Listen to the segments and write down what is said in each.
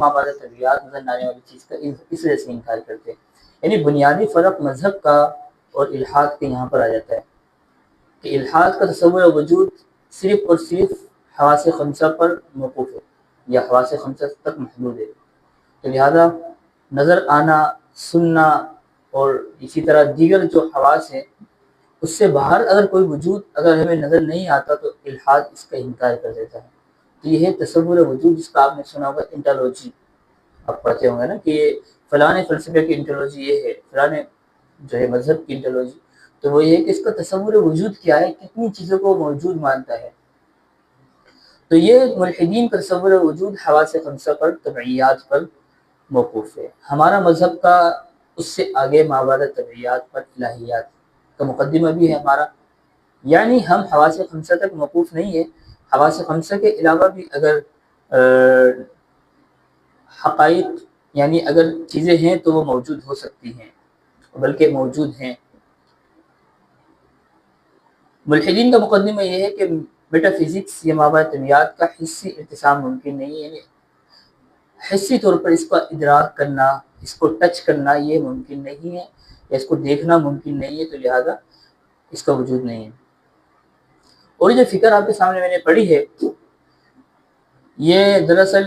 ہمارا طبیعت نظر نہ آنے والی چیز کا اس وجہ سے انکار کرتے ہیں۔ یعنی بنیادی فرق مذہب کا اور الحاد کے یہاں پر آ جاتا ہے کہ الحاد کا تصور وجود صرف اور صرف حواس خمسہ پر موقوف ہے یا حواس خمسہ تک محدود ہے، تو لہذا نظر آنا، سننا اور اسی طرح دیگر جو حواس ہیں اس سے باہر اگر کوئی وجود اگر ہمیں نظر نہیں آتا تو الحاد اس کا انکار کر دیتا ہے۔ تو یہ ہے تصور وجود، جس کا آپ نے سنا ہوگا انٹالوجی، آپ پڑھتے ہوں گے نا کہ فلاں فلسفے کی انٹالوجی یہ ہے، فلاں جو ہے مذہب کی انٹالوجی، تو وہ یہ ہے کہ اس کا تصور وجود کیا ہے، کتنی چیزوں کو موجود مانتا ہے۔ تو یہ ملحدین کا تصور وجود حواس خمسہ پر، طبعیات پر موقوف ہے۔ ہمارا مذہب کا اس سے آگے مابعد طبعیات پر الہیات کا مقدمہ بھی ہے ہمارا، یعنی ہم حواس خمسہ تک موقوف نہیں ہے، حواس خمسہ کے علاوہ بھی اگر حقائق یعنی اگر چیزیں ہیں تو وہ موجود ہو سکتی ہیں، بلکہ موجود ہیں۔ ملحدین کا مقدمہ یہ ہے کہ میٹا فزکس یا مابعد طبعیات کا حسی ارتسام ممکن نہیں ہے، یعنی حسی طور پر اس کا ادراک کرنا، اس کو ٹچ کرنا یہ ممکن نہیں ہے، یا اس کو دیکھنا ممکن نہیں ہے، تو لہذا اس کا وجود نہیں ہے۔ اور یہ جو فکر آپ کے سامنے میں نے پڑھی ہے یہ دراصل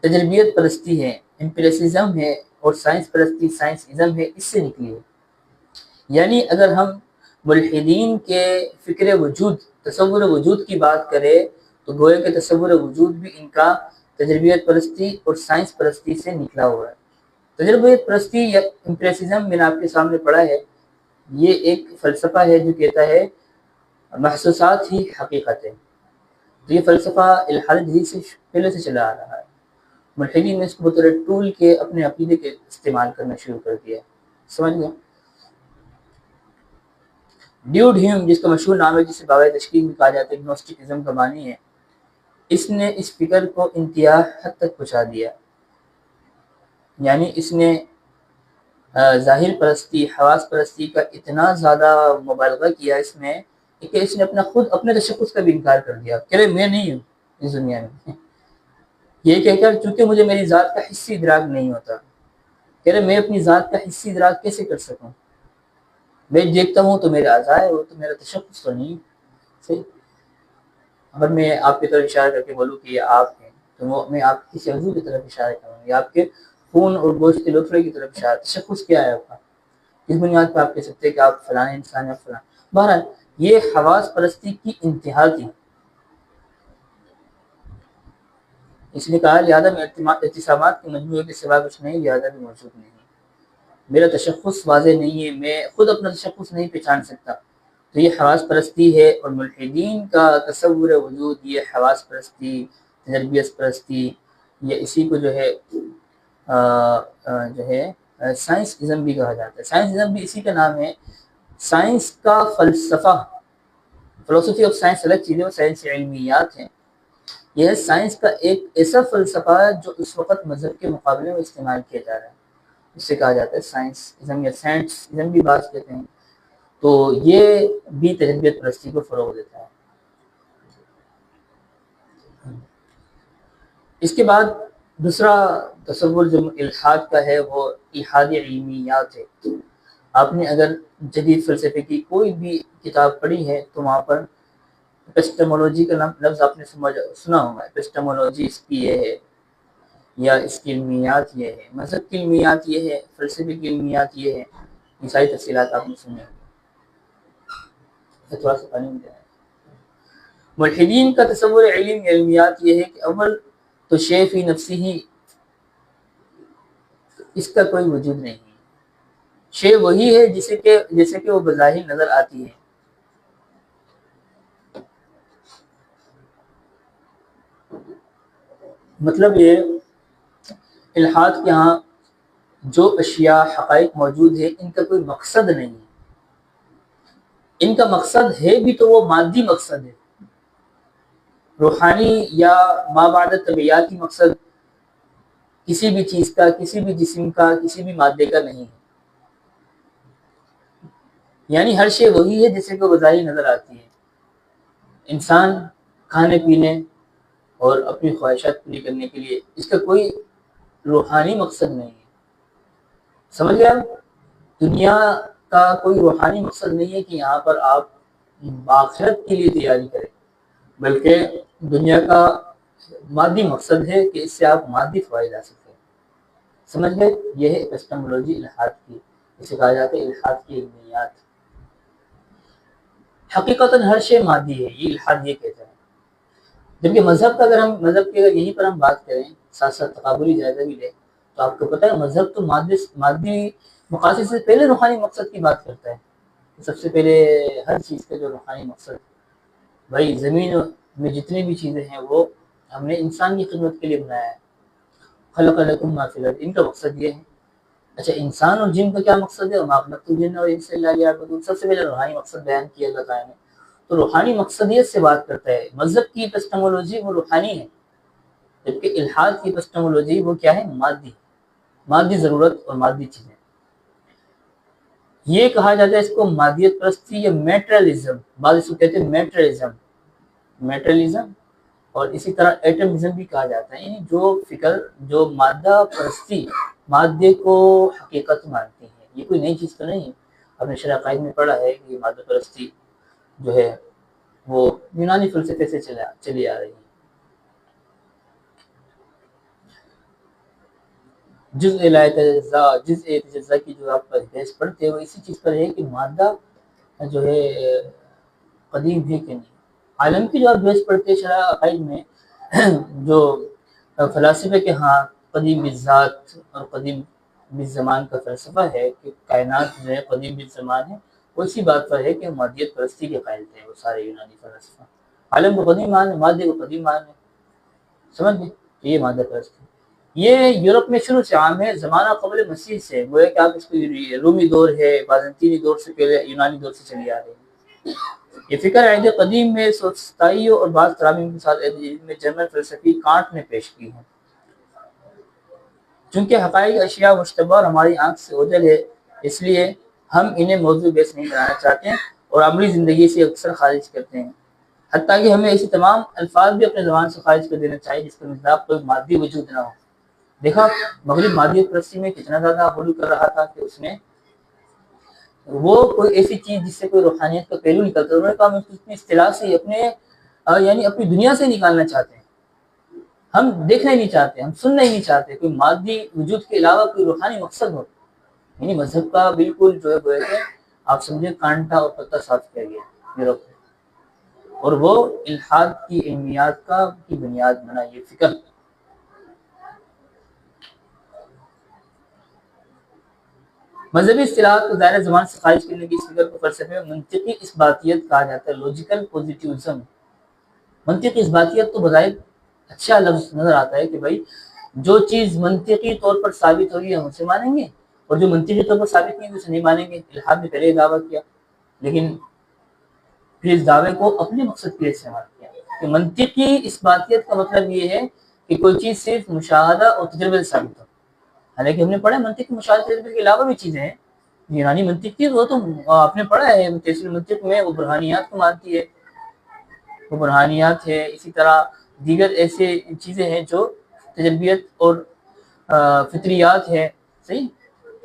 تجربیت پرستی ہے، امپیریسزم ہے، اور سائنس پرستی، سائنس ازم ہے، اس سے نکلی ہے۔ یعنی اگر ہم ملحدین کے فکر وجود، تصور وجود کی بات کریں تو گویا کہ تصور وجود بھی ان کا تجربیت پرستی اور سائنس پرستی سے نکلا ہوا ہے۔ تجربیت پرستی یا امپریسزم میں نے آپ کے سامنے پڑھا ہے، یہ ایک فلسفہ ہے جو کہتا ہے محسوسات ہی حقیقت ہے۔ تو یہ فلسفہ الحاد جدید سے پہلے سے چلا آ رہا ہے، ملحدین نے اس کو بطور ٹول کے اپنے عقیدے کے استعمال کرنا شروع کر دیا، سمجھ گیا۔ ڈیوڈ ہیوم جس کا مشہور نام ہے، جسے بابائے تشکیک بھی کہا جاتا ہے، گنوسٹکزم کا بانی ہے، اس نے اس فکر کو انتہا حد تک پہنچا دیا، یعنی اس نے ظاہر پرستی، حواس پرستی کا اتنا زیادہ مبالغہ کیا اس میں کہ اس نے اپنے تشخص کا بھی انکار کر دیا، کہ میں نہیں ہوں اس دنیا میں، یہ کہہ کر چونکہ مجھے میری ذات کا حسی ادراک نہیں ہوتا، کہہ رہے میں اپنی ذات کا حسی ادراک کیسے کر سکوں، میں دیکھتا ہوں تو میرا اعضاء ہے، وہ تو میرا تشخص تو نہیں صحیح۔ اگر میں آپ کی طرف اشارہ کر کے بولوں کہ یہ آپ ہیں تو میں آپ کسی عضو کی طرف اشارہ کروں یا آپ کے خون اور گوشت کے لوتھڑے کی طرف اشارہ، تشخص کیا ہے آپ کا، اس بنیاد پہ آپ کہہ سکتے ہیں کہ آپ فلاں انسان یا فلاں۔ بہرحال یہ حواس پرستی کی انتہا تھی، اس نے کہا لہذا میں اعتصامات کے مجموعے کے سوا کچھ نہیں، لہذا بھی موجود نہیں، میرا تشخص واضح نہیں ہے، میں خود اپنا تشخص نہیں پہچان سکتا، تو یہ حواس پرستی ہے۔ اور ملحدین کا تصور وجود یہ حواس پرستی، تجربیت پرستی، یا اسی کو جو ہے سائنس ازم بھی کہا جاتا ہے۔ سائنس ازم بھی اسی کا نام ہے، سائنس کا فلسفہ، فلسفی آف سائنس الگ چیزیں اور سائنس علمیات ہیں، یہ سائنس کا ایک ایسا فلسفہ ہے جو اس وقت مذہب کے مقابلے میں استعمال کیا جا رہا ہے، اس سے کہا جاتا ہے سائنس ازم یا سائنس ازم بھی بات کہتے ہیں، تو یہ بھی تجربیت پرستی کو فروغ دیتا ہے۔ اس کے بعد دوسرا تصور جو الحاد کا ہے وہ الحاد علمیات ہے۔ آپ نے اگر جدید فلسفے کی کوئی بھی کتاب پڑھی ہے تو وہاں پر ایپسٹمولوجی کا لفظ آپ نے سنا ہوگا، ایپسٹمولوجی اس کی یہ ہے، یا اس کی علمیات یہ ہے، مذہب کی علمیات یہ ہے، فلسفے کی علمیات یہ ہے، یہ ساری تفصیلات آپ نے سنی ہوگی۔ تھوڑا سا پانی مل جائے۔ ملحدین کا تصور علم علمیات یہ ہے کہ اول تو شے فی نفسی ہی، اس کا کوئی وجود نہیں، شے وہی ہے جیسے کہ وہ بظاہر نظر آتی ہے۔ مطلب یہ الحاد کے ہاں جو اشیاء حقائق موجود ہے ان کا کوئی مقصد نہیں ہے، ان کا مقصد ہے بھی تو وہ مادی مقصد ہے، روحانی یا مابعد طبیعاتی مقصد کسی بھی چیز کا، کسی بھی جسم کا، کسی بھی مادے کا نہیں ہے، یعنی ہر شے وہی ہے جیسے کہ بظاہر نظر آتی ہے۔ انسان کھانے پینے اور اپنی خواہشات پوری کرنے کے لیے، اس کا کوئی روحانی مقصد نہیں ہے. سمجھ گئے آپ؟ دنیا کا کوئی روحانی مقصد نہیں ہے کہ یہاں پر آپ آخرت کے لیے تیاری کریں، بلکہ دنیا کا مادی مقصد ہے کہ اس سے آپ مادی فوائد حاصل کریں. سمجھ گئے؟ یہ ہے ایپسٹمولوجی الحاد کی، اسے کہا جاتا ہے الحاد کی علمیات. حقیقتاً ہر شے مادی ہے، یہ الحاد یہ کہتا ہے. جبکہ مذہب کا مذہب کی اگر یہیں پر ہم بات کریں، ساتھ ساتھ تقابلی جائزہ بھی لیں، تو آپ کو پتہ ہے مذہب تو مادی مقاصد سے پہلے روحانی مقصد کی بات کرتا ہے. سب سے پہلے ہر چیز کا جو روحانی مقصد، بھائی زمین میں جتنی بھی چیزیں ہیں وہ ہم نے انسان کی خدمت کے لیے بنایا ہے. خلق لکم ما فی الارض، ان کا مقصد یہ ہے. اچھا انسان اور جن کا کیا مقصد ہے؟ وما خلقت الجن والانس الا لیعبدون. سب سے پہلے روحانی مقصد بیان کیا اللہ تعالیٰ نے. تو روحانی مقصدیت سے بات کرتا ہے. مذہب کی ایپسٹمولوجی وہ روحانی ہے، جبکہ الحاد کی ایپسٹمولوجی وہ کیا ہے؟ مادی ضرورت اور مادی چیزیں. یہ کہا جاتا ہے اس کو مادیت پرستی یا میٹرلزم. بعض اس کو کہتے ہیں میٹرلزم اور اسی طرح ایٹمزم بھی کہا جاتا ہے. یعنی جو فکر جو مادہ پرستی، مادے کو حقیقت مانتی ہے. یہ کوئی نئی چیز تو نہیں ہے، ہم نے شرح عقائد میں پڑھا ہے کہ مادہ پرستی جو ہے وہ یونانی فلسفے سے چلی آ رہی ہے. جزء لا يتجزا کی جو آپ بحث پڑھتے ہیں وہ اسی چیز پر ہے کہ مادہ جو ہے قدیم ہے کہ نہیں. عالم کی جو آپ بحث پڑھتے ہیں شرح عقائد میں، جو فلاسفے کے ہاں قدیم الذات اور قدیم بالزمان کا فلسفہ ہے کہ کائنات جو ہے قدیم بالزمان ہے، وہ اسی بات پر ہے کہ مادیت پرستی کے قائل تھے وہ سارے یونانی فلسفہ. عالم کو قدیم مان ہے، مادے کو قدیم مان ہے. سمجھ گئے؟ یہ مادہ پرست ہے. یہ یورپ میں شروع سے عام ہے، زمانہ قبل مسیح سے. وہ ہے کہ آپ اس کو رومی دور ہے، بازنطینی دور سے پہلے یونانی دور سے چلی آ رہی ہے. یہ فکر عہد قدیم میں سوفسطائیوں اور بعض ترامیم کے ساتھ عہد جدید میں جرمن فلسفی کانٹ نے پیش کی ہے. چونکہ حقائق اشیاء مشتبہ اور ہماری آنکھ سے اوجھل ہے، اس لیے ہم انہیں موضوع بحث نہیں بنانا چاہتے ہیں اور عملی زندگی سے اکثر خارج کرتے ہیں. حتیٰ کہ ہمیں ایسی تمام الفاظ بھی اپنے زبان سے خارج کر دینا چاہیے جس کا مطلب کوئی مادی وجود نہ ہو. دیکھا مغرب مادیت پرستی میں کتنا زیادہ غلو کر رہا تھا کہ اس میں وہ کوئی ایسی چیز جس سے کوئی روحانیت کا پہلو نکلتا ہے، انہوں نے کہا ہم اپنی اصطلاح سے یعنی اپنی دنیا سے نکالنا چاہتے ہیں. ہم دیکھنا ہی نہیں چاہتے، ہم سننا ہی نہیں چاہتے کوئی مادی وجود کے علاوہ کوئی روحانی مقصد ہو. یعنی مذہب کا بالکل جو ہے آپ سمجھے کانٹا اور پتہ صاف کیا گیا یورپ میں، اور وہ الحاد کی علمیات کی بنیاد بنا یہ فکر. مذہبی اصطلاحات کو ظاہر زبان سے خارج کرنے کی اس فکر کو فلسفے میں منطقی اثباتیت کہا جاتا ہے. لاجیکل پوزیٹیوزم. منطقی اثباتیت تو بظاہر اچھا لفظ نظر آتا ہے کہ بھائی جو چیز منطقی طور پر ثابت ہوگی ہم اسے مانیں گے، اور جو منطقی طور پر ثابت نہیں اسے نہیں مانیں گے. الحاد نے پہلے دعویٰ کیا، لیکن پھر اس دعوے کو اپنے مقصد کے لیے استعمال کیا کہ منطقی اثباتیت کا مطلب یہ ہے کہ کوئی چیز صرف مشاہدہ اور تجربے سے ثابت ہو. حالانکہ ہم نے پڑھا ہے منطق مشاہدہ تجربے کے علاوہ بھی چیزیں ہیں. یونانی منطق کی وہ تو آپ نے پڑھا ہے تیسری منطق میں وہ برہانیات کو مانتی ہے، وہ برہانیات ہے. اسی طرح دیگر ایسے چیزیں ہیں جو تجربیت اور فطریات ہے، صحیح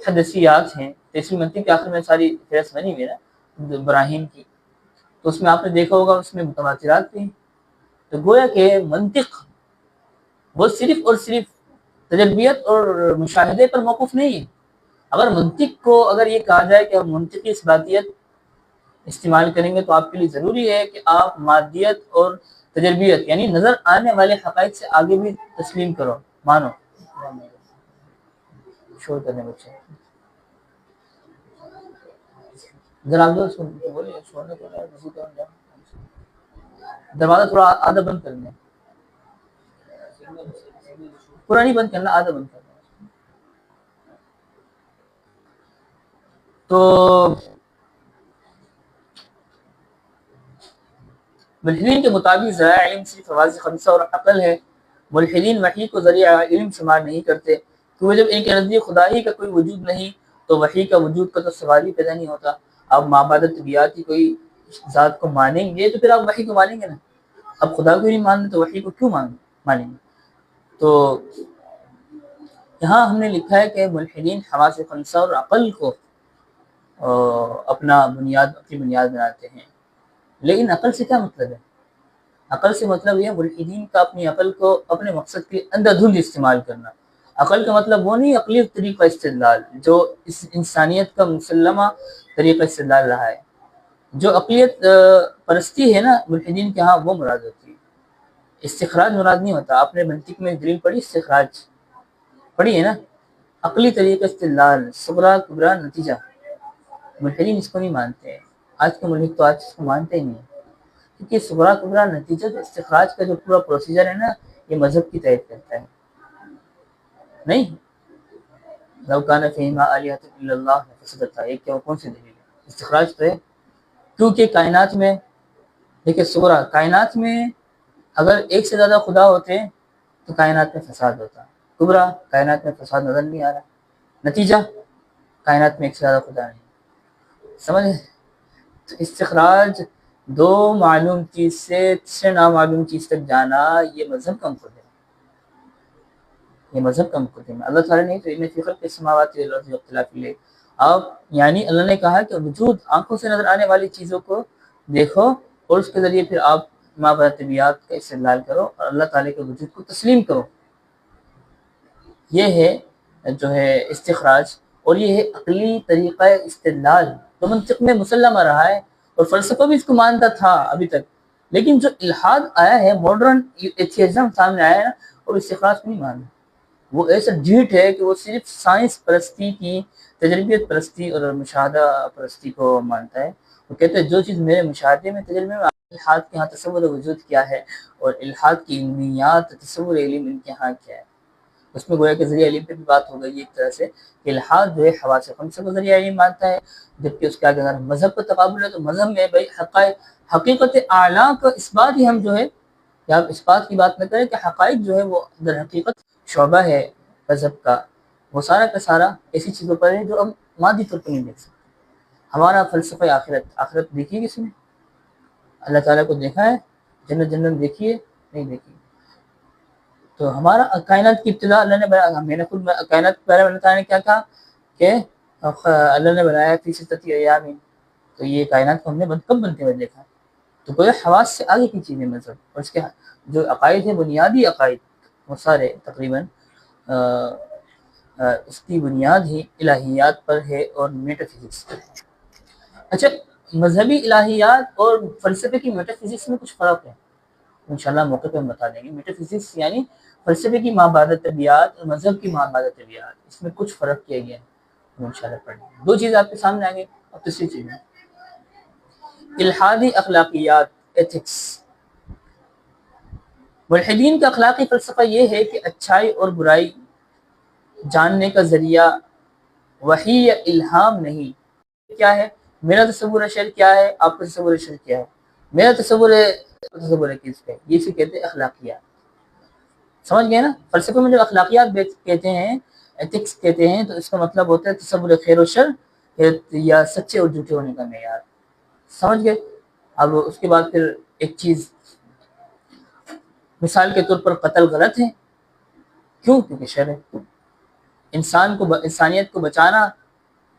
حدثیات ہیں. تیسری منطق کے آخر میں ساری فہرست بنی ہوئی ہے براہین کی، تو اس میں آپ نے دیکھا ہوگا اس میں متواترات بھی ہیں. تو گویا کہ منطق وہ صرف اور صرف تجربیت اور مشاہدے پر موقف نہیں ہے. اگر منطق کو اگر یہ کہا جائے کہ ہم منطقی اثباتیت استعمال کریں گے تو آپ کے لیے ضروری ہے کہ آپ مادیت اور تجربیت یعنی نظر آنے والے حقائق سے آگے بھی تسلیم کرو، مانو. شور کرنے بچے دروازہ تھوڑا آدھا بند کر دیں، پورا نہیں بند کرنا، آدھا بند کرنا. تو ملحدین کے مطابق ذرائع علم صرف حواس خمسہ اور عقل ہے. ملحدین وحی کو ذریعہ علم شمار نہیں کرتے کیونکہ جب ان کے نزدیک خدا ہی کا کوئی وجود نہیں تو وحی کا وجود کا تو سوال ہی پیدا نہیں ہوتا. آپ مابعد طبیعت کی کوئی ذات کو مانیں گے تو پھر آپ وحی کو مانیں گے نا. اب خدا کو نہیں مانتے تو وحی کو کیوں مانیں؟ مانیں گے۔ تو یہاں ہم نے لکھا ہے کہ ملحدین حواس خمسہ اور عقل کو اپنی بنیاد بناتے ہیں، لیکن عقل سے کیا مطلب ہے؟ عقل سے مطلب یہ ملحدین کا اپنی عقل کو اپنے مقصد کے اندر دھند استعمال کرنا۔ عقل کا مطلب وہ نہیں عقلی طریقہ استدلال جو اس انسانیت کا مسلمہ طریقہ استدلال رہا ہے۔ جو عقلیت پرستی ہے نا ملحدین کے ہاں، وہ مراد ہوتی ہے، استخراج مراد نہیں ہوتا۔ آپ نے منطق میں دلیل پڑھی، استخراج پڑھی ہے نا، عقلی طریقہ استدلال، صغرا کبرا نتیجہ، ملحدین اس کو نہیں مانتے۔ آج کے ملحد تو آج اس کو مانتے ہی نہیں، کیونکہ صغرا کبرا نتیجہ جو استخراج کا جو پورا پروسیجر ہے نا، یہ مذہب کی تائید کرتا ہے۔ نہیں، لو کان فیہما آلہۃ الا اللہ لفسدتا، ایک کیا کون سی دلیل ہے؟ استخراج تو ہے، کیونکہ کائنات میں دیکھیں صغرا، کائنات میں اگر ایک سے زیادہ خدا ہوتے تو کائنات میں فساد ہوتا، کبرا کائنات میں فساد نظر نہیں آ رہا، نتیجہ کائنات میں ایک سے زیادہ خدا نہیں، سمجھ؟ تو استخراج دو معلوم چیز سے تیسرے نامعلوم چیز تک جانا، یہ مذہب کا مقدمہ ہے، یہ مذہب کا مقدمہ ہے۔ اللہ تعالیٰ نے تو ان فی خلق السماوات والارض واختلاف الليل، اب یعنی اللہ نے کہا کہ وجود آنکھوں سے نظر آنے والی چیزوں کو دیکھو اور اس کے ذریعے پھر آپ مابعد طبیعت کا استدلال کرو اور اللہ تعالیٰ کے وجود کو تسلیم کرو۔ یہ ہے جو ہے استخراج، اور یہ ہے عقلی طریقہ استدلال جو منطق میں مسلمہ رہا ہے، اور فلسفہ بھی اس کو مانتا تھا ابھی تک، لیکن جو الحاد آیا ہے، ماڈرن ایتھیزم سامنے آیا ہے نا، اور استخراج کو نہیں مانتا، وہ ایسا ڈھیٹ ہے کہ وہ صرف سائنس پرستی کی، تجربیت پرستی اور مشاہدہ پرستی کو مانتا ہے۔ وہ کہتے ہیں جو چیز میرے مشاہدے میں، تجربے میں، الحاد کے ہاں تصور وجود کیا ہے، اور الحاد کی علمیات تصور علم ان کے ہاں کیا ہے، اس میں گویا کہ ذریعہ علم پہ بھی بات ہو گئی ایک طرح سے کہ الحاد جو ہے حواس خمسہ کو ذریعہ علم مانتا ہے، جبکہ اس کے آگے اگر مذہب کا تقابل ہے تو مذہب میں بھائی حقیقت اعلیٰ کا اس بات ہی ہم جو ہے، یا اس بات کی بات نہ کریں کہ حقائق جو ہے وہ در حقیقت شعبہ ہے مذہب کا، وہ سارا کا سارا ایسی چیزوں پر ہے جو ہم مادی طور پر نہیں دیکھ سکتے۔ ہمارا فلسفہ آخرت دیکھی کسی نے؟ اللہ تعالیٰ کو دیکھا ہے؟ جنت دیکھیے؟ نہیں دیکھی۔ تو ہمارا کائنات کی ابتدا اللہ نے بنایا، میں نے خود کائنات کے بارے میں اللہ تعالیٰ نے کیا کہا کہ اللہ نے بنایا فی ستۃ ایام، تو یہ کائنات کو ہم نے کب بنتے ہوئے دیکھا؟ تو کوئی حواس سے آگے کی چیزیں مذہب، اور اس کے جو عقائد ہیں بنیادی عقائد وہ سارے تقریباً اس کی بنیاد ہی الہیات پر ہے اور میٹا فزکس پر ہے۔ اچھا، مذہبی الہیات اور فلسفے کی میٹا فزکس میں کچھ فرق ہے، انشاءاللہ موقع پہ ہم بتا دیں گے۔ میٹا فزکس یعنی فلسفے کی مابعد طبیعت اور مذہب کی مابعد طبیعت، اس میں کچھ فرق کیا گیا ہے، ہم انشاءاللہ پڑھیں گے۔ دو چیزیں آپ کے سامنے آ گئی، اب تیسری چیز ہے الحادی اخلاقیات، ایتھکس۔ ملحدین کا اخلاقی فلسفہ یہ ہے کہ اچھائی اور برائی جاننے کا ذریعہ وحی یا الہام نہیں، کیا ہے میرا تصور شر، کیا ہے آپ کا تصور شر، کیا ہے میرا تصور کس پہ، یہ سے کہتے ہیں اخلاقیات۔ سمجھ گئے نا؟ فلسفے میں جو اخلاقیات کہتے ہیں، ایتھکس کہتے ہیں، تو اس کا مطلب ہوتا ہے تصور خیر و شر یا سچے اور جھوٹے ہونے کا معیار۔ سمجھ گئے؟ اب اس کے بعد پھر ایک چیز، مثال کے طور پر قتل غلط ہے، کیوں؟ کیونکہ شر ہے۔ انسانیت کو بچانا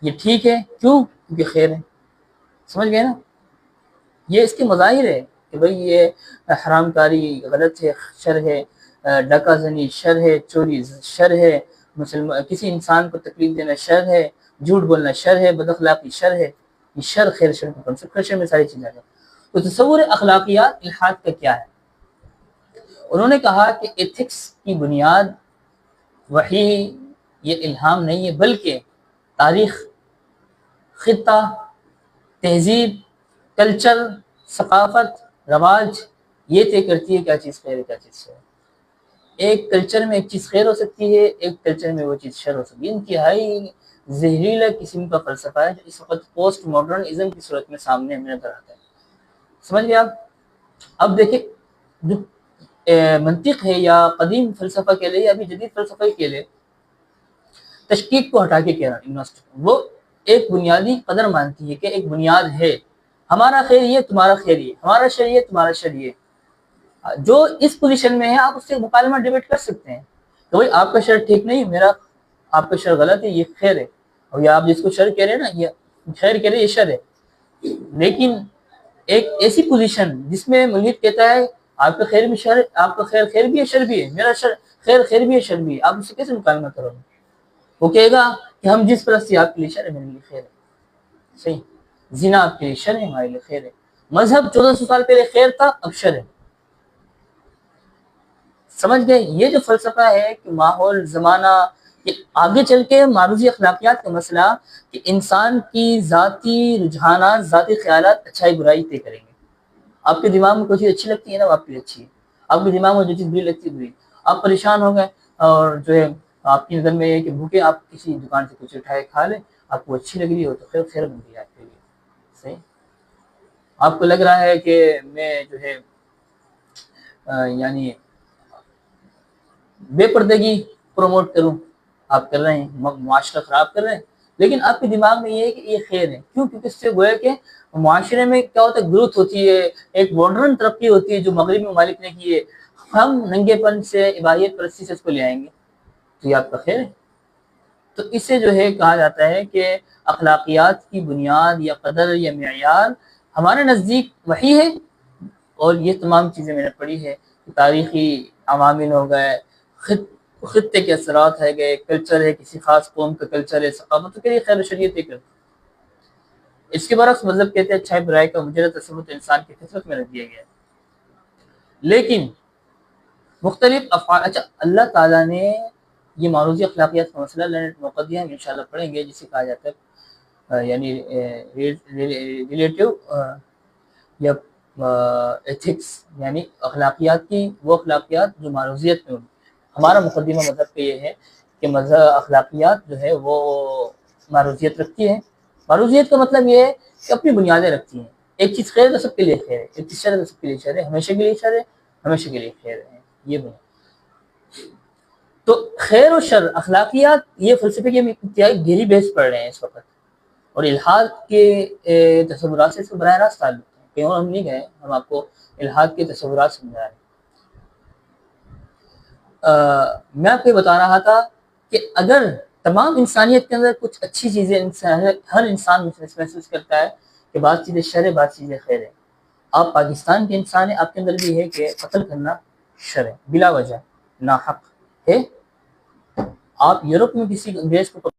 یہ ٹھیک ہے، کیوں؟ کیونکہ خیر ہے۔ سمجھ گئے نا؟ یہ اس کے مظاہر ہے کہ بھئی یہ حرام کاری غلط ہے، شر ہے، ڈاکہ زنی شر ہے، چوری شر ہے، کسی انسان کو تکلیف دینا شر ہے، جھوٹ بولنا شر ہے، بد اخلاقی شر ہے، یہ شر خیر شر کا کنسپٹ، شر میں ساری چیزیں ہیں۔ تو تصور اخلاقیات الحاد کا کیا ہے؟ انہوں نے کہا کہ ایتھکس کی بنیاد وحی یہ الہام نہیں ہے، بلکہ تاریخ، خطہ، تہذیب، کلچر، ثقافت، رواج یہ طے کرتی ہے کیا چیز خیر ہے کیا چیز شر ہے۔ ایک کلچر میں ایک چیز خیر ہو سکتی ہے، ایک کلچر میں وہ چیز شر ہو سکتی ہے۔ انتہائی زہریلا قسم کا فلسفہ ہے جو اس وقت پوسٹ ماڈرنزم کی صورت میں سامنے ہمیں نظر آتا ہے۔ سمجھ گئے آپ؟ اب دیکھیں جو منطق ہے یا قدیم فلسفہ کے لیے یا ابھی جدید فلسفہ کے لیے تشکیک کو ہٹا کے کہہ رہا ہے، وہ ایک بنیادی قدر مانتی ہے کہ ایک بنیاد ہے، ہمارا خیر یہ تمہارا خیر یہ، ہمارا شر یہ تمہارا شر یہ۔ جو اس پوزیشن میں ہے آپ اس سے مکالمہ ڈیبیٹ کر سکتے ہیں کہ بھائی آپ کا شر ٹھیک نہیں، میرا آپ کا شر غلط ہے، یہ خیر ہے، اور یہ آپ جس کو شر کہہ رہے ہیں نا، یہ خیر کہہ رہے ہیں، یہ شر ہے. لیکن ایک ایسی پوزیشن جس میں ملحد کہتا ہے آپ کا خیر بھی شر، آپ کا خیر خیر بھی ہے، شر بھی ہے، میرا شر خیر خیر بھی ہے، شر بھی ہے، آپ اس سے کیسے مکالمہ کرو گے؟ وہ کہے گا کہ ہم جس پرستی آپ کے لیے شر ہے، میرے لیے خیر ہے. صحیح. زنا آپ کے لیے شر ہے، ہمارے لیے خیر ہے. مذہب 1400 سال پہلے خیر تھا، اب شر ہے. سمجھ گئے؟ یہ جو فلسفہ ہے کہ ماحول زمانہ، کہ آگے چل کے معروضی اخلاقیات کا مسئلہ کہ انسان کی ذاتی رجحانات، ذاتی خیالات اچھائی برائی طے کریں گے. آپ کے دماغ میں کوئی چیز اچھی لگتی ہے نا، وہ آپ کے لیے اچھی ہے. آپ کے دماغ میں جو چیز بری لگتی ہے بری. آپ پریشان ہو گئے اور جو ہے آپ کی نظر میں یہ کہ بھوکے آپ کسی دکان سے کچھ اٹھائے کھا لیں، آپ کو اچھی لگ رہی ہو تو خیر خیر بن گئی آپ کے لیے. صحیح. آپ کو لگ رہا ہے کہ میں جو ہے یعنی بے پردگی پروموٹ کروں، آپ کر رہے ہیں، معاشرہ خراب کر رہے ہیں، لیکن آپ کے دماغ میں یہ ہے کہ یہ خیر ہے. کیوں؟ کیونکہ اس سے گویا کہ معاشرے میں کیا ہوتا ہے، گروتھ ہوتی ہے، ایک ماڈرن ترقی ہوتی ہے جو مغربی ممالک نے کی ہے. ہم ننگے پن سے، عبادیت پرستی سے اس کو لے آئیں گے، تو یہ آپ کا خیر ہے. تو اسے جو ہے کہا جاتا ہے کہ اخلاقیات کی بنیاد یا قدر یا معیار ہمارے نزدیک وحی ہے. اور یہ تمام چیزیں میں نے پڑھی ہے، تاریخی عوامل ہو گئے، خطے کے اثرات ہے گئے، کلچر ہے، کسی خاص قوم کا کلچر ہے، ثقافت کے لیے خیر و شریعت ہے. اس کے برعکس مذہب کہتے ہیں اچھائی برائی کا مجرد تصور انسان کی فطرت میں رکھ دیا گیا ہے. لیکن مختلف افعال، اچھا اللہ تعالیٰ نے یہ معروضی اخلاقیات کا مسئلہ موقع دیا، ہم انشاءاللہ پڑھیں گے، جسے کہا جاتا ہے یعنی ریلیٹیو یا ایتھکس، یعنی اخلاقیات کی وہ اخلاقیات جو معروضیت میں. ہمارا مقدمہ مذہب پہ یہ ہے کہ مذہب اخلاقیات جو ہے وہ معروضیت رکھتی ہے. معروضیت کا مطلب یہ ہے کہ اپنی بنیادیں رکھتی ہیں. ایک چیز خیر تو سب کے لیے خیر ہے، ایک چیز شر تو سب کے لیے شر ہے، ہمیشہ کے لیے شر ہے، ہمیشہ کے لیے خیر ہے. یہ بنا تو خیر و شر اخلاقیات یہ فلسفے کی انتہائی گہری بحث پڑھ رہے ہیں اس وقت، اور الحاد کے تصورات سے اس کو براہ راست تعلق ہے. کہیں اور ہم نہیں گئے، ہم آپ کو الحاد کے تصورات سمجھا رہے ہیں. میں آپ کو بتا رہا تھا کہ اگر تمام انسانیت کے اندر کچھ اچھی چیزیں ہر انسان محسوس کرتا ہے کہ بعض چیزیں شر ہے، بعض چیزیں خیر ہے. آپ پاکستان کے انسان ہیں، آپ کے اندر بھی ہے کہ قتل کرنا شر ہے بلا وجہ، ناحق ہے. آپ یورپ میں کسی انگریز کو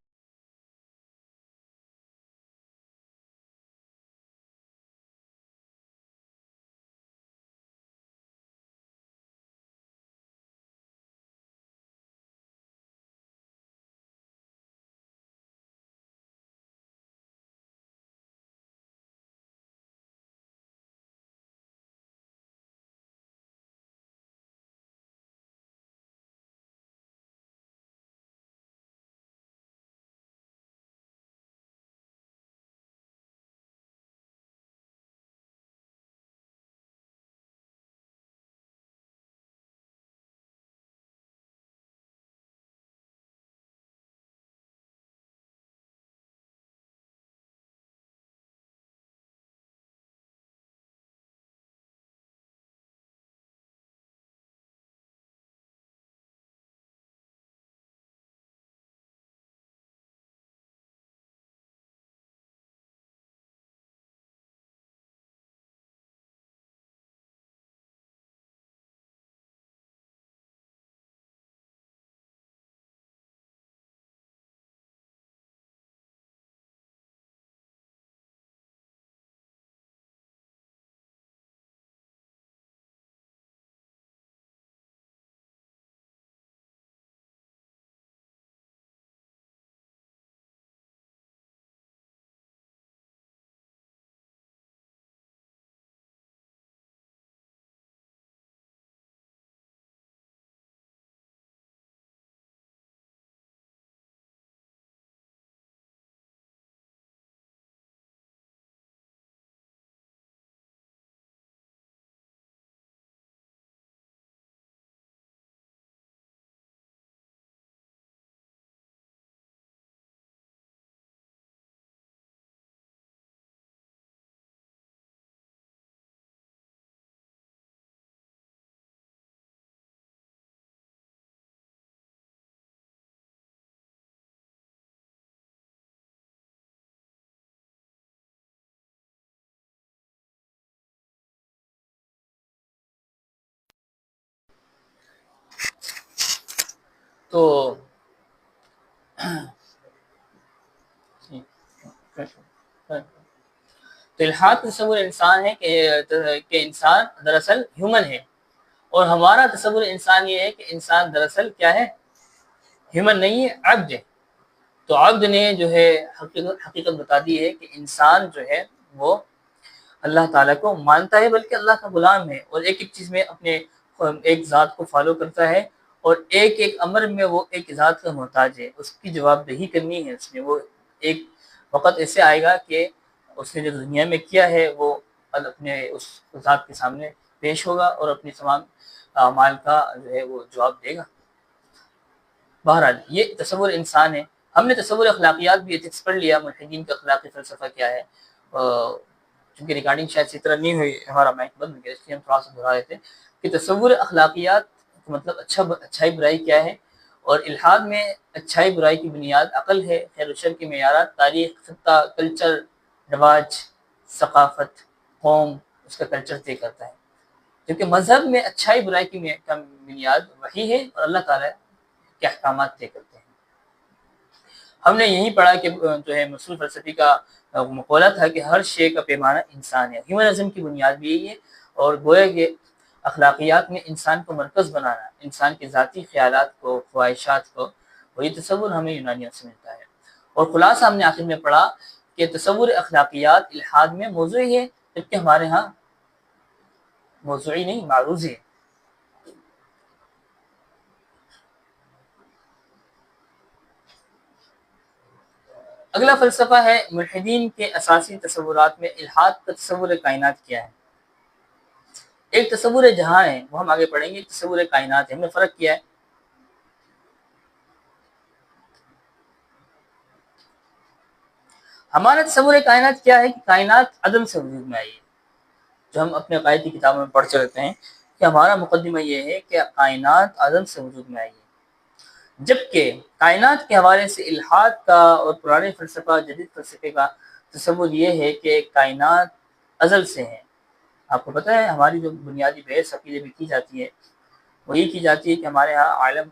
تو تو الحاد تصور انسان ہے کہ انسان دراصل ہیومن ہے، اور ہمارا تصور انسان یہ ہے کہ انسان دراصل کیا ہے، ہیومن نہیں ہے، عبد ہے۔ تو عبد نے جو ہے حقیقت بتا دی ہے کہ انسان جو ہے وہ اللہ تعالیٰ کو مانتا ہے، بلکہ اللہ کا غلام ہے، اور ایک ایک چیز میں اپنے ایک ذات کو فالو کرتا ہے، اور ایک ایک امر میں وہ ایک ذات کا محتاج ہے، اس کی جواب دہی کرنی ہے اس نے۔ وہ ایک وقت ایسے آئے گا کہ اس نے جو دنیا میں کیا ہے وہ اپنے اس ذات کے سامنے پیش ہوگا، اور اپنی تمام اعمال کا جو ہے وہ جواب دے گا۔ بہرحال یہ تصور انسان ہے۔ ہم نے تصور اخلاقیات بھی ایتھکس پڑھ لیا، ملحدین کا اخلاقی فلسفہ کیا ہے، چونکہ ریکارڈنگ شاید سے طرح نہیں ہوئی، ہمارا مائک بند ہو گیا، اس لیے ہم تھوڑا سا دہرا رہے تھے کہ تصور اخلاقیات مطلب اچھائی برائی کیا ہے، اور الحاد میں اچھائی برائی کی بنیاد عقل ہے، خیر و شر کے معیارات، تاریخ، خطہ، کلچر، رواج، ثقافت، قوم، اس کا کلچر طے کرتا ہے، کیونکہ مذہب میں اچھائی برائی کی بنیاد وحی ہے، اور اللہ تعالیٰ کے احکامات طے کرتے ہیں۔ ہم نے یہی پڑھا کہ جو ہے مسلم فلسفی کا مقولہ تھا کہ ہر شے کا پیمانہ انسان ہے، ہیومنزم کی بنیاد بھی یہی ہے، اور گویا کہ اخلاقیات میں انسان کو مرکز بنانا، انسان کے ذاتی خیالات کو، خواہشات کو، اور یہ تصور ہمیں یونانیوں سے ملتا ہے۔ اور خلاصہ ہم نے آخر میں پڑھا کہ تصور اخلاقیات الحاد میں موضوعی ہے، جبکہ ہمارے ہاں موضوعی نہیں، معروضی ہے۔ اگلا فلسفہ ہے ملحدین کے اساسی تصورات میں الحاد کا تصور کائنات کیا ہے۔ ایک تصور جہاں ہے، وہ ہم آگے پڑھیں گے، تصور کائنات ہے، ہم نے فرق کیا ہے۔ ہمارا تصور کائنات کیا ہے کہ کائنات عدم سے وجود میں آئی ہے، جو ہم اپنے عقائد کی کتابوں میں پڑھ چلتے ہیں کہ ہمارا مقدمہ یہ ہے کہ کائنات عدم سے وجود میں آئی ہے، جبکہ کائنات کے حوالے سے الحاد کا اور پرانے فلسفہ جدید فلسفے کا تصور یہ ہے کہ کائنات ازل سے ہے۔ آپ کو پتہ ہے ہماری جو بنیادی بحث عقیدے میں کی جاتی ہے وہ یہ کی جاتی ہے کہ ہمارے ہاں عالم،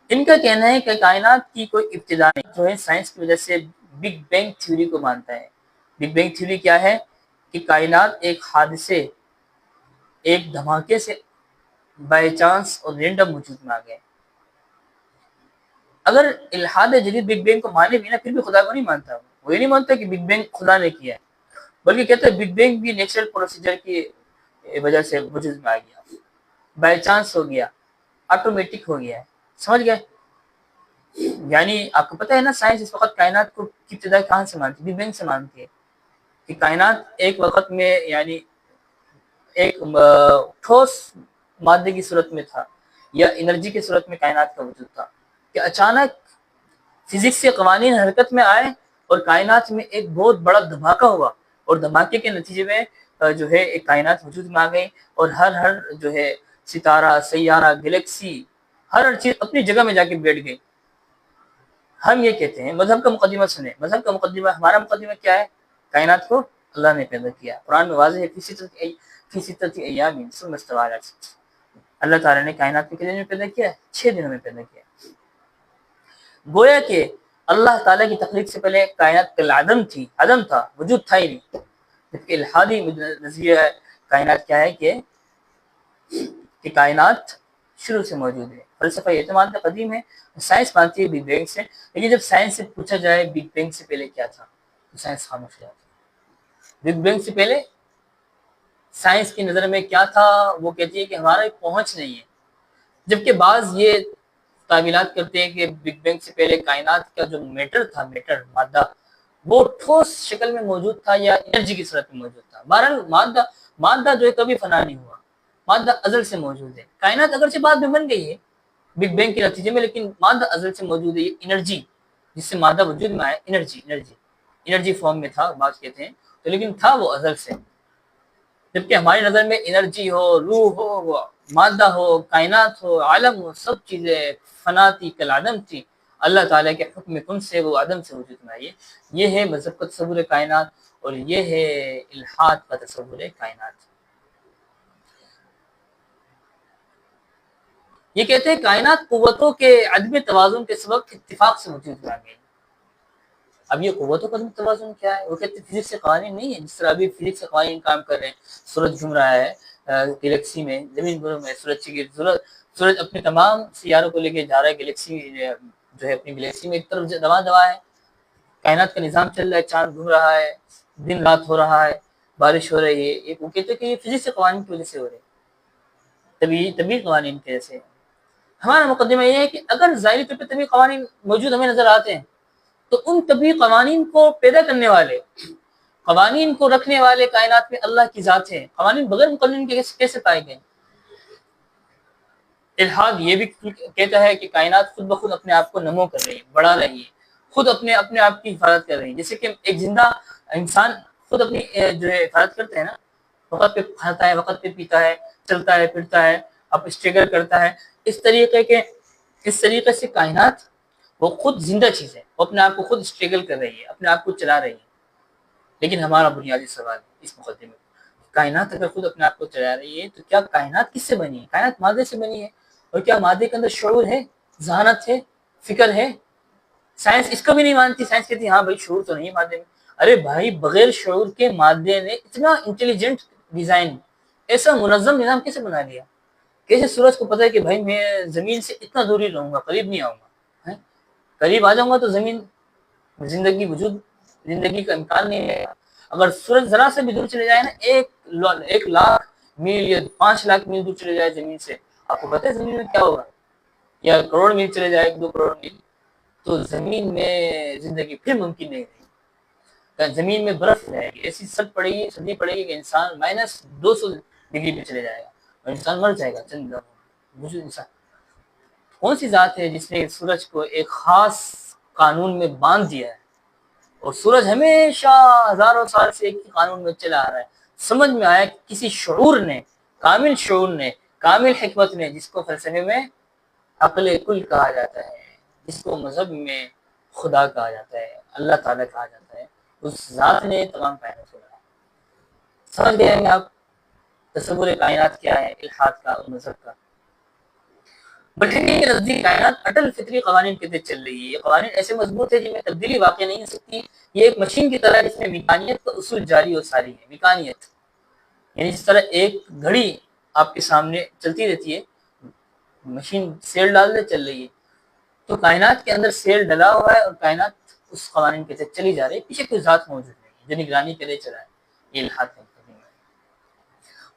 ان کا کہنا ہے کہ کائنات کی کوئی ابتدا نہیں، جو ہے سائنس کی وجہ سے بگ بینگ تھیوری کو مانتا ہے۔ بگ بینگ تھیوری کیا ہے کہ کائنات ایک حادثے، ایک دھماکے سے بائی چانس اور رینڈم وجود میں آ گئے۔ اگر الحاد جدید بگ بینگ کو مانے بھی نا، پھر بھی خدا کو نہیں مانتا، وہ یہ نہیں مانتا کہ بگ بینگ خدا نے کیا ہے، بلکہ کہتے ہیں بگ بینگ بھی نیچرل پروسیجر کی وجہ سے وجود میں آ گیا، بائی چانس ہو گیا، آٹومیٹک ہو گیا ہے۔ سمجھ گئے؟ یعنی آپ کو پتہ ہے نا، سائنس اس وقت کائنات کو کی ابتدا کہاں سے مانتی ہے؟ بگ بینگ سے مانتی ہے، کہ کائنات ایک وقت میں یعنی ایک ٹھوس مادے کی صورت میں تھا، یا انرجی کی صورت میں کائنات کا وجود تھا، کہ اچانک فزکس کے قوانین حرکت میں آئے اور کائنات میں ایک بہت بڑا دھماکہ ہوا، اور دھماکے کے نتیجے میں جو ہے ایک کائنات وجود میں آ گئی، اور ہر جو ہے ستارہ، سیارہ، گلیکسی، ہر چیز اپنی جگہ میں جا کے بیٹھ گئی۔ ہم یہ کہتے ہیں، مذہب کا مقدمہ سنیں، مذہب کا مقدمہ، ہمارا مقدمہ کیا ہے؟ کائنات کو اللہ نے پیدا کیا، قرآن میں واضح ہے، فی ستۃ ایام ثم استوى علی العرش، اللہ تعالیٰ نے کائنات کو کتنے دنوں میں پیدا کیا؟ 6 دنوں میں پیدا کیا۔ گویا کہ اللہ تعالیٰ کی تخلیق سے پہلے کائنات کالعدم تھی، عدم تھا، وجود تھا ہی نہیں۔ جبکہ الحادی نظریہ کائنات کیا ہے کہ کائنات شروع سے موجود ہے۔ فلسفہ یہ اعتماد قدیم ہے، سائنس مانتی ہے بگ بینگ سے، لیکن جب سائنس سے پوچھا جائے بگ بینگ سے پہلے کیا تھا تو سائنس خاموش ہو جاتی ہے۔ بگ بینگ سے پہلے سائنس کی نظر میں کیا تھا؟ وہ کہتی ہے کہ ہمارا پہنچ نہیں ہے، جبکہ بعض یہ تعویلات کرتے ہیں کہ بگ بینگ سے پہلے کائنات کا جو میٹر تھا، میٹر، مادہ، وہ ٹھوس شکل میں موجود تھا یا انرجی کی صورت میں موجود تھا۔ بہرحال مادہ جو ہے کبھی فنا نہیں ہوا، مادہ ازل سے موجود ہے۔ کائنات اگرچہ بعد میں بن گئی ہے بگ بینگ کے نتیجے میں، لیکن مادہ ازل سے موجود ہے۔ یہ انرجی جس سے مادہ وجود میں آئے، انرجی فارم میں تھا، بات کہتے ہیں، تو لیکن تھا وہ ازل سے۔ جبکہ ہماری نظر میں انرجی ہو، روح ہو، مادہ ہو، کائنات ہو، عالم ہو، سب چیزیں فنا تھی، کالعدم تھی، اللہ تعالیٰ کے حکم کن سے وہ عدم سے وجود میں آئی ہے۔ یہ ہے مذہب کا تصور کائنات، اور یہ ہے الحاد کا تصور کائنات۔ یہ کہتے ہیں کائنات قوتوں کے عدم توازن کے سبب اتفاق سے وجود میں آ گئی. اب یہ قوتوں کا عدم توازن کیا ہے؟ وہ کہتے ہیں فزکس کے قوانین نہیں ہے. جس طرح ابھی فزکس کے قوانین کام کر رہے ہیں، سورج گھوم رہا ہے گلیکسی میں، زمین گھوم ہے سورج کی گرد، سورج اپنے تمام سیاروں کو لے کے جا رہا ہے گلیکسی جو ہے اپنی گلیکسی میں ایک طرف دوا ہے، کائنات کا نظام چل رہا ہے، چاند گھوم رہا ہے، دن رات ہو رہا ہے، بارش ہو رہی ہے. وہ کہتے ہیں کہ یہ فزکس کے قوانین کی وجہ سے ہو رہے ہیں، طبیعی قوانین کی وجہ سے. ہمارا مقدمہ یہ ہے کہ اگر ظاہری طور پہ طبیعی قوانین موجود ہمیں نظر آتے ہیں تو ان طبیعی قوانین کو پیدا کرنے والے، قوانین کو رکھنے والے کائنات میں اللہ کی ذات ہے. قوانین بغیر مقنن کے کیسے پائے گئے؟ الحاد یہ بھی کہتا ہے کہ کائنات خود بخود اپنے آپ کو نمو کر رہی ہے، بڑھا رہی ہے، خود اپنے آپ کی حفاظت کر رہی ہے. جیسے کہ ایک زندہ انسان خود اپنی جو ہے حفاظت کرتا ہے نا، وقت پہ کھاتا ہے، وقت پہ پیتا ہے، چلتا ہے پھرتا ہے، اب اسٹرگل کرتا ہے. اس طریقے سے کائنات وہ خود زندہ چیز ہے، وہ اپنے آپ کو خود اسٹرگل کر رہی ہے، اپنے آپ کو چلا رہی ہے. لیکن ہمارا بنیادی سوال اس مقدمے میں، کائنات اگر خود اپنے آپ کو چلا رہی ہے تو کیا کائنات کس سے بنی ہے؟ کائنات مادے سے بنی ہے. اور کیا مادے کے اندر شعور ہے، ذہانت ہے، فکر ہے؟ سائنس اس کو بھی نہیں مانتی. سائنس کہتی ہے ہاں بھائی شعور تو نہیں ہے مادے میں. ارے بھائی بغیر شعور کے مادے نے اتنا انٹیلیجنٹ ڈیزائن، ایسا منظم نظام کیسے بنا لیا؟ کیسے سورج کو پتا ہے کہ بھائی میں زمین سے اتنا دور ہی رہوں گا، قریب نہیں آؤں گا، قریب آ جاؤں گا تو زمین زندگی کا امکان نہیں ہے. اگر سورج ذرا سے بھی دور چلے جائے نا، 1,00,000 میل یا 5,00,000 میل دور چلے جائے زمین سے، آپ کو پتہ ہے زمین میں کیا ہوگا؟ یا کروڑ میل چلے جائے، 2 کروڑ میل، تو زمین میں زندگی پھر ممکن نہیں رہی. زمین میں برف رہے گی، ایسی سردی پڑے گی کہ انسان -200 ڈگری پہ چلے جائے گا اور انسان مر جائے گا چند لمحوں. انسان کون سی ذات ہے جس نے سورج کو ایک خاص قانون میں باندھ دیا ہے اور سورج ہمیشہ ہزاروں سال سے ایک ہی قانون میں چلا آ رہا ہے؟ سمجھ میں آیا کہ کسی شعور نے، کامل حکمت نے، جس کو فلسفے میں عقل کل کہا جاتا ہے، جس کو مذہب میں خدا کہا جاتا ہے، اللہ تعالیٰ کہا جاتا ہے، اس ذات نے تمام کائنات کو بنایا. سمجھ گئے ہیں آپ تصور کائنات کیا ہے، الحاد کا اور مذہب کا؟ بٹھنی کے نزدیک کائنات اٹل فطری قوانین کے تحت چل رہی ہے. یہ قوانین ایسے مضبوط ہے جن میں تبدیلی واقع نہیں ہو سکتی. یہ ایک مشین کی طرح جس میں میکانیت کا اصول جاری اور ساری ہے. میکانیت یعنی جس طرح ایک گھڑی آپ کے سامنے چلتی رہتی ہے، مشین سیل ڈال دے چل رہی ہے، تو کائنات کے اندر سیل ڈلا ہوا ہے اور کائنات اس قوانین کے تحت چلی جا رہی ہے. پیچھے کوئی ذات موجود نہیں ہے جو نگرانی کے لیے چلا ہے. یہ الحاد ہے.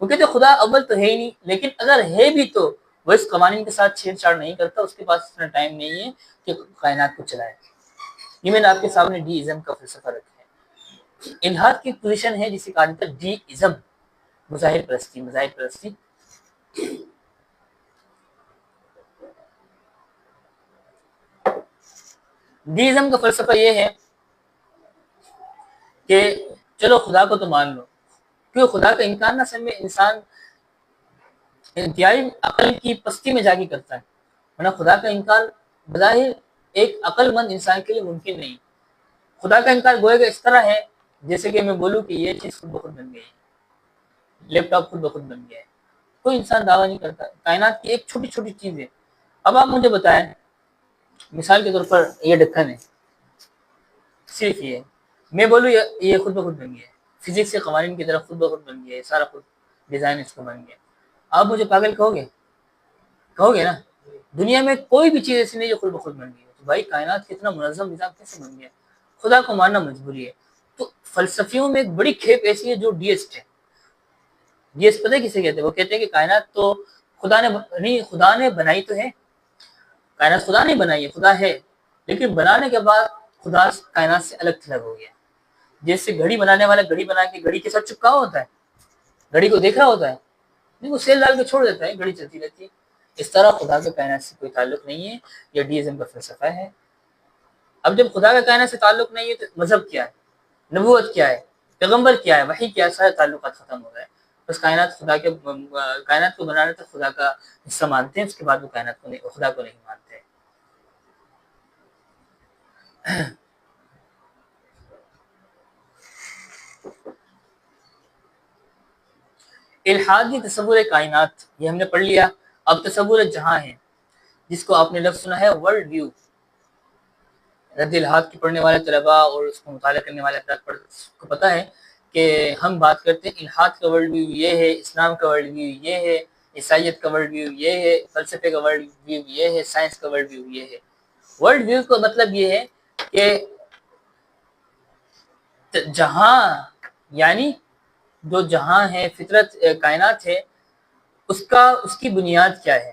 وہ کہتے خدا اول تو ہے ہی نہیں، لیکن اگر ہے بھی تو وہ اس قوانین کے ساتھ چھیڑ چھاڑ نہیں کرتا. اس کے پاس اتنا ٹائم نہیں ہے کہ کائنات کو چلائے. یہ میں نے آپ کے سامنے ڈی ازم کا فلسفہ رکھا ہے. الحاد کی پوزیشن ہے جسے کہا جاتا ہے ڈی ازم، مظاہر پرستی. ڈی ازم کا فلسفہ یہ ہے کہ چلو خدا کو تو مان لو، کیونکہ خدا کا انکار نہ سمجھے انسان انتہائی عقل کی پستی میں جا کے کرتا ہے، ورنہ خدا کا انکار بظاہر ایک عقل مند انسان کے لیے ممکن نہیں. خدا کا انکار گویا کہ اس طرح ہے جیسے کہ میں بولوں کہ یہ چیز خود بخود بن گئی ہے، لیپ ٹاپ خود بخود بن گیا ہے. کوئی انسان دعویٰ نہیں کرتا. کائنات کی ایک چھوٹی چھوٹی چیز ہے. اب آپ مجھے بتائیں، مثال کے طور پر یہ ڈھکن ہے، صرف یہ میں بولوں یہ خود بخود بن گیا ہے، فزکس کے قوانین کی طرف خود بخود بن گیا ہے، سارا خود ڈیزائن اس کو بن گیا. آپ مجھے پاگل کہو گے نا؟ دنیا میں کوئی بھی چیز ایسی نہیں جو خود بخود بن گئی ہے. تو بھائی کائنات کتنا منظم نظام کیسے بن گیا؟ خدا کو ماننا مجبوری ہے. تو فلسفیوں میں ایک بڑی کھیپ ایسی ہے جو ڈیسٹ ہے. ڈیسٹ پتہ کسے کہتے ہیں؟ وہ کہتے ہیں کہ کائنات تو خدا نے بنائی تو ہے. کائنات خدا نے بنائی ہے، خدا ہے، لیکن بنانے کے بعد خدا کائنات سے الگ تھلگ ہو گیا. جیسے گھڑی بنانے والا گھڑی بنا کے گھڑی کے ساتھ چپکا ہوتا ہے، گھڑی کو دیکھ رہا ہوتا ہے، نہیں وہ سیل ڈال کے چھوڑ دیتا ہے، گھڑی چلتی رہتی ہے. اس طرح خدا کا کائنات سے کوئی تعلق نہیں ہے. یہ ڈی ازم کا فلسفہ ہے. اب جب خدا کا کائنات سے تعلق نہیں ہے تو مذہب کیا ہے، نبوت کیا ہے، پیغمبر کیا ہے، وحی کیا ہے؟ سارے تعلقات ختم ہو گئے. بس کائنات کو بنانے تک خدا کا حصہ مانتے ہیں، اس کے بعد وہ کائنات کو خدا کو نہیں مانتے. الحادی تصور کائنات یہ ہم نے پڑھ لیا. اب تصور جہاں ہے. جس کو آپ نے لفظ سنا ہے ورلڈ ویو. رد الحاد کے پڑھنے والے طلباء اور اس کو مطالعہ کرنے والے افراد کو پتہ ہے کہ ہم بات کرتے ہیں الحاد کا ورلڈ ویو یہ ہے، اسلام کا ورلڈ ویو یہ ہے، عیسائیت کا ورلڈ ویو یہ ہے، فلسفے کا ورلڈ ویو یہ ہے، سائنس کا ورلڈ ویو یہ ہے. ورلڈ ویو کا مطلب یہ ہے کہ جہاں، یعنی جو جہاں ہے، فطرت، کائنات ہے، اس کی بنیاد کیا ہے.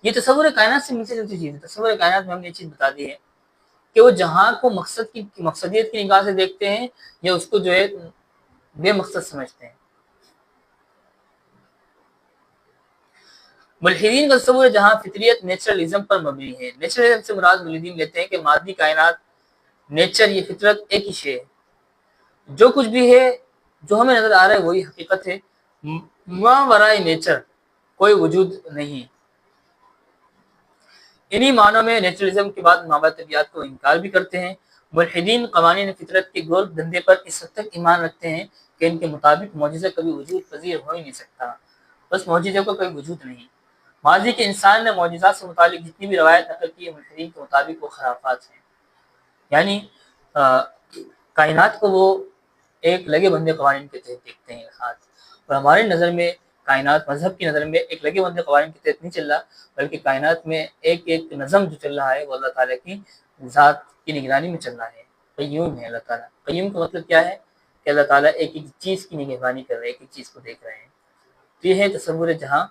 یہ تصور کائنات سے ملتی جلتی چیز ہے. تصور کائنات میں ہم نے یہ چیز بتا دی ہے کہ وہ جہاں کو مقصدیت کی نگاہ سے دیکھتے ہیں یا اس کو جو ہے بے مقصد سمجھتے ہیں. ملحدین کا تصور جہاں فطریت نیچرلزم پر مبنی ہے. نیچرلزم سے مراد ملحدین لیتے ہیں کہ مادی کائنات، نیچر، یہ فطرت ایک ہی شے ہے. جو کچھ بھی ہے، جو ہمیں نظر آ رہا ہے وہی حقیقت ہے. ما ورائے نیچر کوئی وجود نہیں. انہی معنوں میں نیچرلزم کے بعد مابعدیات کو انکار بھی کرتے ہیں. ملحدین قوانین فطرت کے گول دھندے پر اس حد تک ایمان رکھتے ہیں کہ ان کے مطابق معجزہ کبھی وجود پذیر ہو ہی نہیں سکتا. بس معجزے کو کوئی وجود نہیں. ماضی کے انسان نے معجزات سے متعلق جتنی بھی روایت نقل کی ہے، ملحدین کے مطابق وہ خرافات ہیں. یعنی کائنات کو وہ ایک لگے بندے قوانین کے تحت دیکھتے ہیں. اور ہماری نظر میں کائنات مذہب کی نظر میں ایک لگے بندے قوانین کے تحت نہیں چل رہا، بلکہ کائنات میں ایک نظم جو چل رہا ہے وہ اللہ تعالیٰ کی ذات کی نگرانی میں چل رہا ہے. قیوم ہے اللہ تعالیٰ. قیوم کا مطلب کیا ہے کہ اللہ تعالیٰ ایک ایک چیز کی نگرانی کر رہے ہیں، ایک ایک چیز کو دیکھ رہے ہیں. تو یہ ہے تصور جہاں.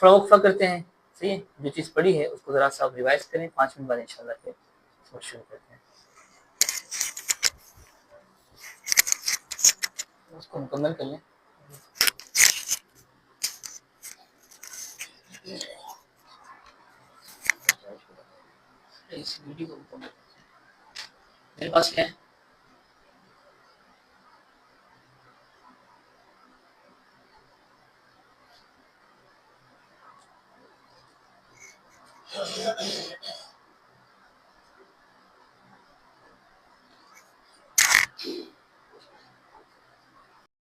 فروغ کرتے ہیں. صحیح ہے، جو چیز پڑھی ہے اس کو ذرا سا ریوائز کریں. 5 منٹ بعد انشاءاللہ پھر شروع کرتے ہیں. اس کو مکمل کر لیں. اس ویڈیو کو مکمل کرتے ہیں. میرے پاس کیا ہے؟